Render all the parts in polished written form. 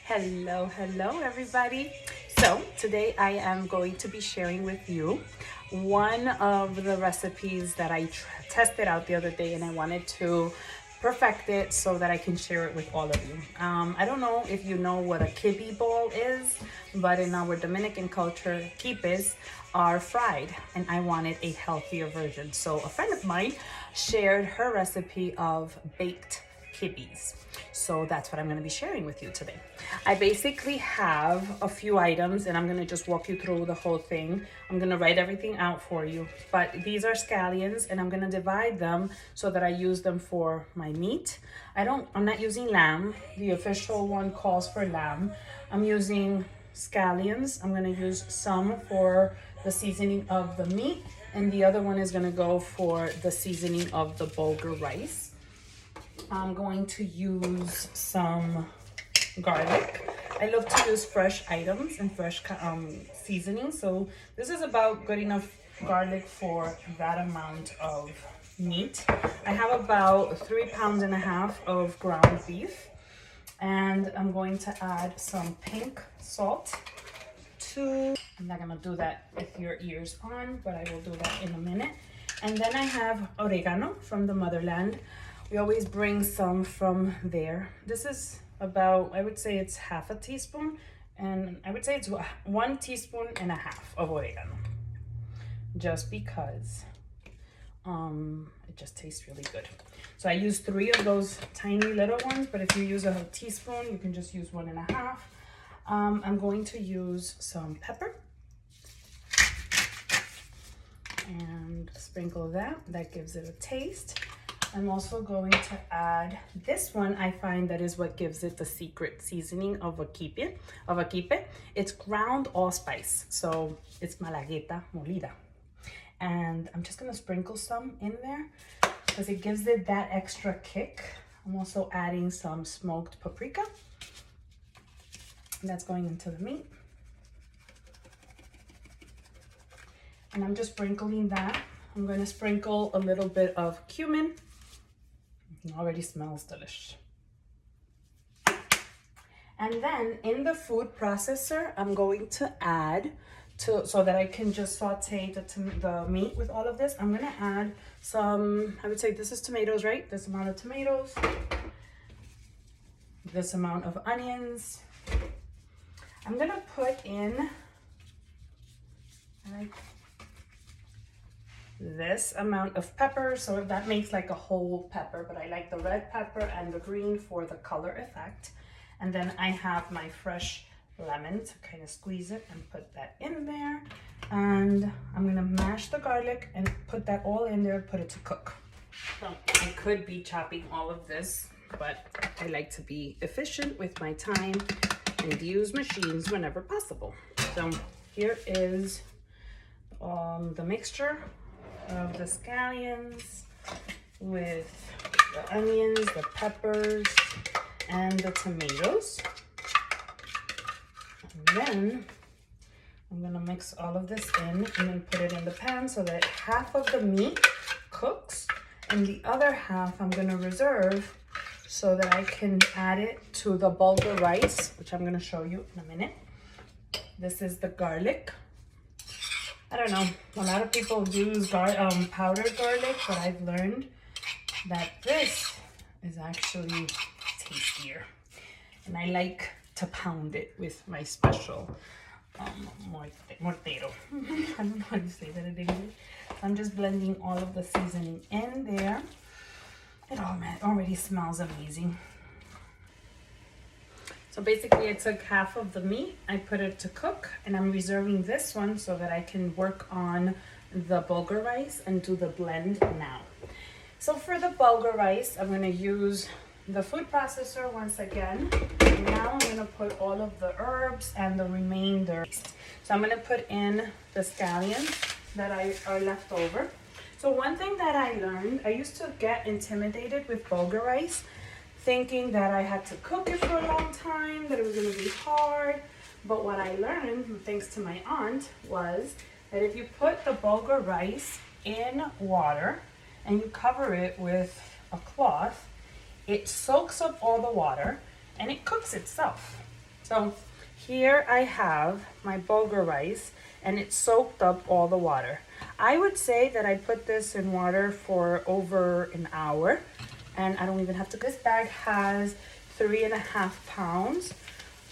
Hello everybody. So today I am going to be sharing with you one of the recipes that I tested out the other day, and I wanted to perfect it so that I can share it with all of you. I don't know if you know what a kibbeh ball is, but in our Dominican culture, quipes are fried, and I wanted a healthier version. So a friend of mine shared her recipe of baked kibbles. So that's what I'm going to be sharing with you today. I basically have a few items, and I'm going to just walk you through the whole thing. I'm going to write everything out for you, but these are scallions, and I'm going to divide them so that I use them for my meat. I'm not using lamb. The official one calls for lamb. I'm using scallions. I'm going to use some for the seasoning of the meat, and the other one is going to go for the seasoning of the Bulgar rice. I'm going to use some garlic. I love to use fresh items and fresh seasoning. So this is about good enough garlic for that amount of meat. I have about 3.5 pounds of ground beef. And I'm going to add some pink salt I'm not gonna do that with your ears on, but I will do that in a minute. And then I have oregano from the motherland. We always bring some from there. This is about, I would say it's half a teaspoon, and I would say it's 1.5 teaspoons of oregano, just because it just tastes really good. So I use 3 of those tiny little ones, but if you use a teaspoon, you can just use 1.5. I'm going to use some pepper and sprinkle that gives it a taste. I'm also going to add this one. I find that is what gives it the secret seasoning of a kibbeh. It's ground allspice, so it's malagueta molida. And I'm just gonna sprinkle some in there because it gives it that extra kick. I'm also adding some smoked paprika. That's going into the meat. And I'm just sprinkling that. I'm going to sprinkle a little bit of cumin. It already smells delicious. And then in the food processor, I'm going to add, so that I can just saute the meat with all of this, I'm going to add some, I would say this is tomatoes, right? This amount of tomatoes, this amount of onions. I'm going to put in like this amount of pepper, so that makes like a whole pepper, but I like the red pepper and the green for the color effect. And then I have my fresh lemon to kind of squeeze it and put that in there. And I'm gonna mash the garlic and put that all in there, put it to cook. So I could be chopping all of this, but I like to be efficient with my time and use machines whenever possible. So here is the mixture of the scallions with the onions, the peppers, and the tomatoes. And then I'm gonna mix all of this in and then put it in the pan so that half of the meat cooks and the other half I'm gonna reserve so that I can add it to the Bulgar rice, which I'm gonna show you in a minute. This is the garlic. I don't know, a lot of people use powdered garlic, but I've learned that this is actually tastier. And I like to pound it with my special mortero. I don't know how to say that in English. I'm just blending all of the seasoning in there. It already smells amazing. So basically I took half of the meat, I put it to cook, and I'm reserving this one so that I can work on the Bulgar rice and do the blend now. So for the Bulgar rice, I'm gonna use the food processor once again. Now I'm gonna put all of the herbs and the remainder. So I'm gonna put in the scallions that are left over. So one thing that I learned, I used to get intimidated with Bulgar rice, thinking that I had to cook it for a long time, that it was gonna be hard. But what I learned, thanks to my aunt, was that if you put the Bulgar rice in water and you cover it with a cloth, it soaks up all the water and it cooks itself. So here I have my Bulgar rice, and it soaked up all the water. I would say that I put this in water for over an hour, and I don't even have to. This bag has 3.5 pounds.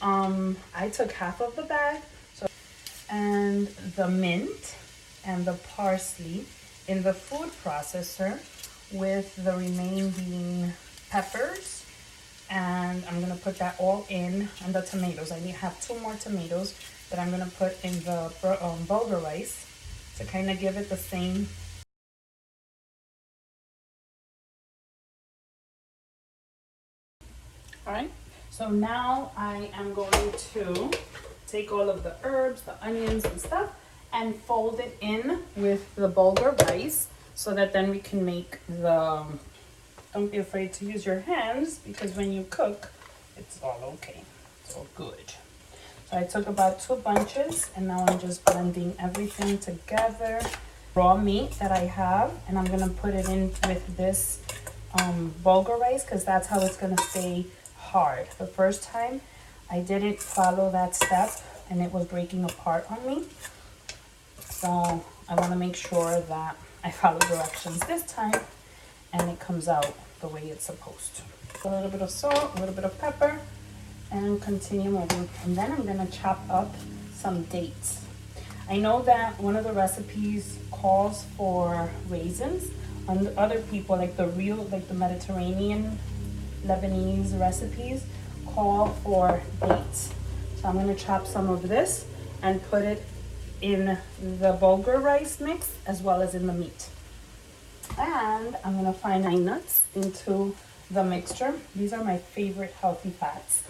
I took half of the bag, and the mint and the parsley in the food processor with the remaining peppers, and I'm gonna put that all in, and the tomatoes. I have 2 more tomatoes that I'm gonna put in the Bulgar rice to kind of give it the same. All right, so now I am going to take all of the herbs, the onions and stuff, and fold it in with the Bulgar rice so that then we can make the, don't be afraid to use your hands, because when you cook, it's all okay. It's all good. So I took about 2 bunches, and now I'm just blending everything together. Raw meat that I have, and I'm gonna put it in with this Bulgar rice, because that's how it's gonna stay hard. The first time I didn't follow that step and it was breaking apart on me. So I want to make sure that I follow directions this time and it comes out the way it's supposed to. A little bit of salt, a little bit of pepper, and continue moving. And then I'm going to chop up some dates. I know that one of the recipes calls for raisins. And other people, like the Mediterranean Lebanese recipes, call for dates. So I'm going to chop some of this and put it in the Bulgar rice mix as well as in the meat. And I'm going to find my nuts into the mixture. These are my favorite healthy fats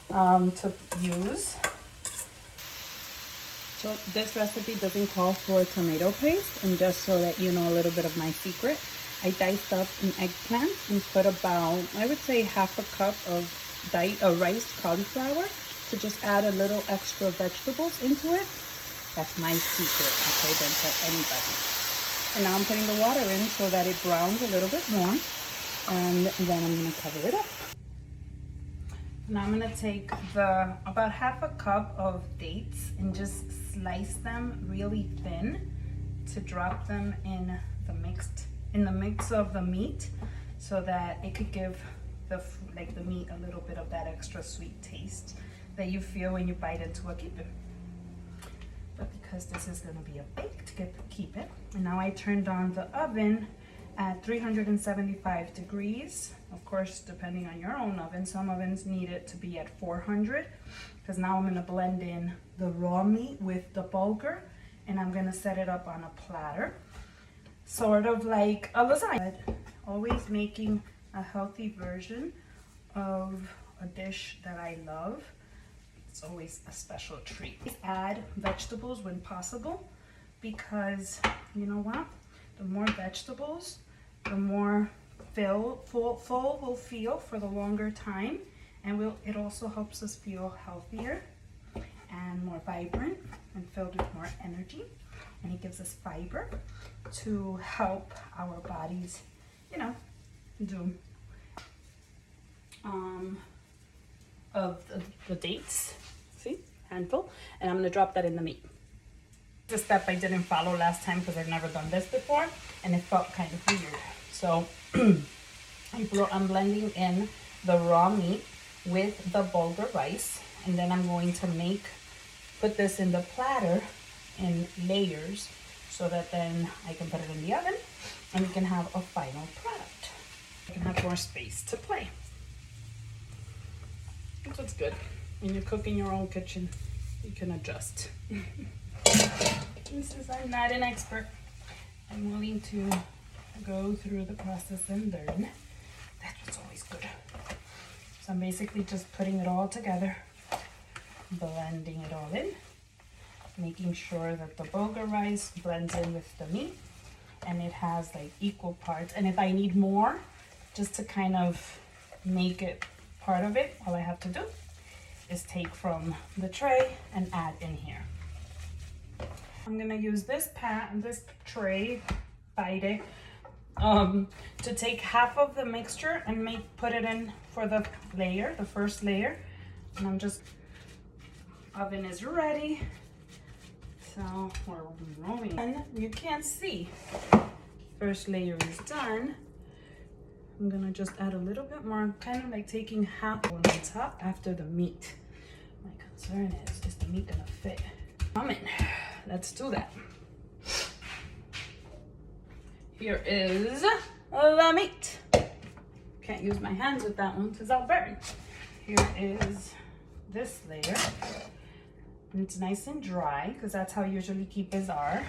to use. So this recipe doesn't call for tomato paste, and just so that you know a little bit of my secret, I diced up an eggplant and put about, I would say, half a cup of riced cauliflower to just add a little extra vegetables into it. That's my secret, okay? Don't tell anybody. And now I'm putting the water in so that it browns a little bit more, and then I'm gonna cover it up. Now I'm gonna take about half a cup of dates and just slice them really thin to drop them in the mix of the meat, so that it could give the meat a little bit of that extra sweet taste that you feel when you bite into a kibbeh. But because this is going to be a baked kibbeh, and now I turned on the oven at 375 degrees. Of course, depending on your own oven, some ovens need it to be at 400, because now I'm going to blend in the raw meat with the bulgur, and I'm going to set it up on a platter, sort of like a lasagna. Always making a healthy version of a dish that I love. It's always a special treat. Add vegetables when possible, because you know what? The more vegetables, the more full we'll feel for the longer time, and it also helps us feel healthier and more vibrant and filled with more energy, and it gives us fiber to help our bodies, do of the dates. See, handful, and I'm gonna drop that in the meat. The step I didn't follow last time because I've never done this before, and it felt kind of weird. So I'm blending in the raw meat with the Bulgar rice, and then I'm going to put this in the platter in layers, so that then I can put it in the oven and we can have a final product. I can have more space to play. That's what's good. When you cook in your own kitchen, you can adjust. Since I'm not an expert, I'm willing to go through the process and learn. That's what's always good. So I'm basically just putting it all together, blending it all in, making sure that the Bulgar rice blends in with the meat and it has like equal parts. And if I need more, just to kind of make it part of it, all I have to do is take from the tray and add in here. I'm gonna use this tray, to take half of the mixture and put it in for the first layer. And I'm just Oven is ready. So we're rolling. And you can't see. First layer is done. I'm gonna just add a little bit more, kind of like taking half on top after the meat. My concern is the meat gonna fit? Come in, let's do that. Here is the meat. Can't use my hands with that one because I'll burn. Here is this layer. And it's nice and dry because that's how usually kibbehs are.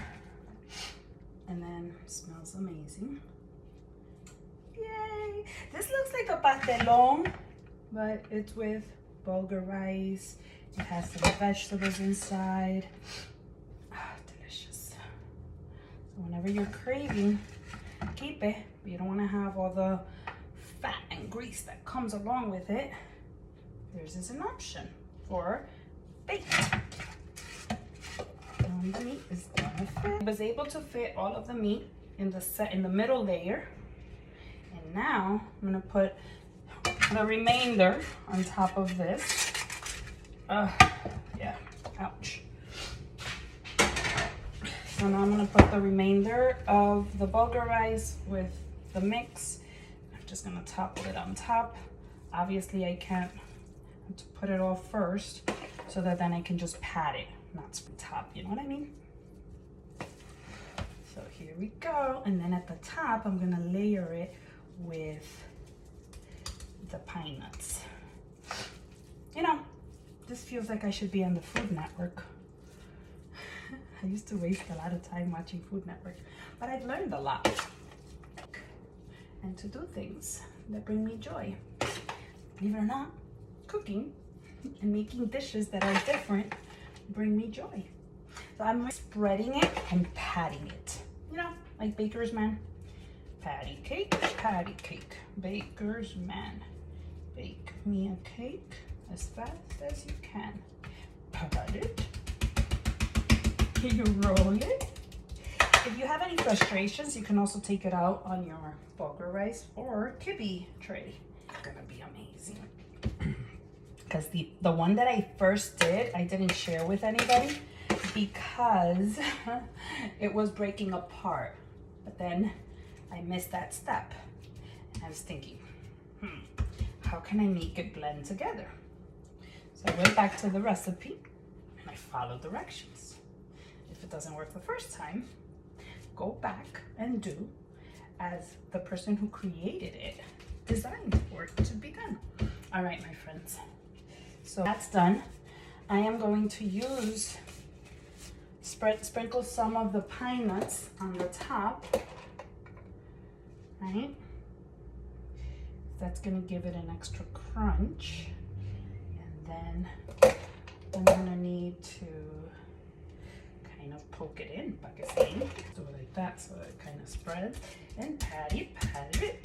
And then it smells amazing. Yay! This looks like a pastelón, but it's with Bulgar rice. It has some vegetables inside. Ah, delicious. So whenever you're craving kibbeh, but you don't want to have all the fat and grease that comes along with it, there's is an option for baked. And the meat is gonna fit. I was able to fit all of the meat in the middle layer. And now I'm gonna put the remainder on top of this. Yeah, ouch. So now I'm gonna put the remainder of the Bulgar rice with the mix. I'm just gonna topple it on top. Obviously I can't to put it all first so that then I can just pat it, not top, you know what I mean? So here we go. And then at the top, I'm gonna layer it with the pine nuts. You know, this feels like I should be on the Food Network. I used to waste a lot of time watching Food Network, but I've learned a lot. And to do things that bring me joy. Believe it or not, cooking and making dishes that are different bring me joy. So I'm spreading it and patting it. You know, like Baker's Man. Patty cake, Baker's Man. Bake me a cake as fast as you can. Pat it. You roll it. If you have any frustrations, you can also take it out on your Bulgar rice or kibbeh tray. It's gonna be amazing. Because the one that I first did, I didn't share with anybody because it was breaking apart. But then I missed that step. And I was thinking, how can I make it blend together? So I went back to the recipe and I followed directions. If it doesn't work the first time, go back and do as the person who created it designed for it to be done. All right, my friends. So that's done. I am going to use, sprinkle some of the pine nuts on the top, right? That's gonna give it an extra crunch. And then I'm gonna need to kind of poke it in, do it like that so that it kind of spreads. And pat it,